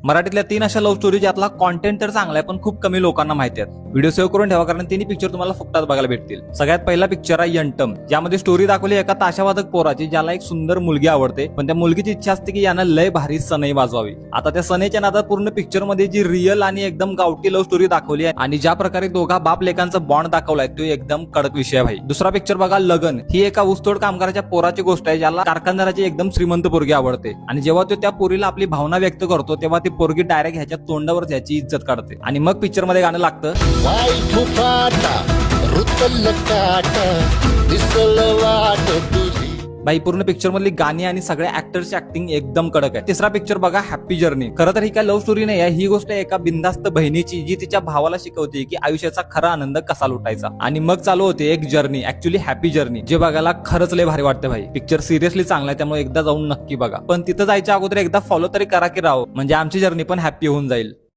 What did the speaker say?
मराठीतल्या 3 अशा love story ज्यातला content तर चांगला आहे पण खूप कमी लोकांना माहिती आहेत. व्हिडिओ सेव्ह करून ठेवा कारण तिन्ही पिक्चर तुम्हाला फुकटात बघायला भेटतील. सगळ्यात पहिला पिक्चर आहे यंटम, ज्यामध्ये स्टोरी दाखवली एका ताशावादक पोराची ज्याला एक सुंदर मुलगी आवडते, पण त्या मुलगीची इच्छा असते की यानं लय भारी सनई वाजवावी. आता त्या सनईच्या नादात पूर्ण पिक्चर मध्ये जी रिअल आणि एकदम गावठी लव्ह स्टोरी दाखवली आहे आणि ज्या प्रकारे दोघा बाप लेकांचा बॉन्ड दाखवलाय तो एकदम कडक विषय आहे भाई. दुसरा पिक्चर बघा लगन. ही एका ऊसतोड कामगाराच्या पोराची गोष्ट आहे ज्याला कारखानदाराची एकदम श्रीमंत पोरगी आवडते आणि जेव्हा तो त्या पोरीला आपली भावना व्यक्त करतो तेव्हा ती पोरगी डायरेक्ट ह्याच्या तोंडावर त्याची इज्जत काढते आणि मग पिक्चर मध्ये गाणं लागतं. भाई पूर्ण पिक्चर मधली गाणी आणि सगळ्या ऍक्टरची ऍक्टिंग एकदम कडक आहे. तिसरा पिक्चर बघा हॅपी जर्नी. खरं तर ही काय लव्ह स्टोरी नाही आहे, ही गोष्ट एका बिंदास्त बहिणीची जी तिच्या भावाला शिकवते की आयुष्याचा खरा आनंद कसा लुटायचा आणि मग चालू होते एक जर्नी, ऍक्च्युअली हॅपी जर्नी, जे बघायला खरंच लय भारी वाटतं भाई. पिक्चर सिरियसली चांगला आहे त्यामुळे एकदा जाऊन नक्की बघा, पण तिथं जायच्या अगोदर एकदा फॉलो तरी करा की राव, म्हणजे आमची जर्नी पण हॅपी होऊन जाईल.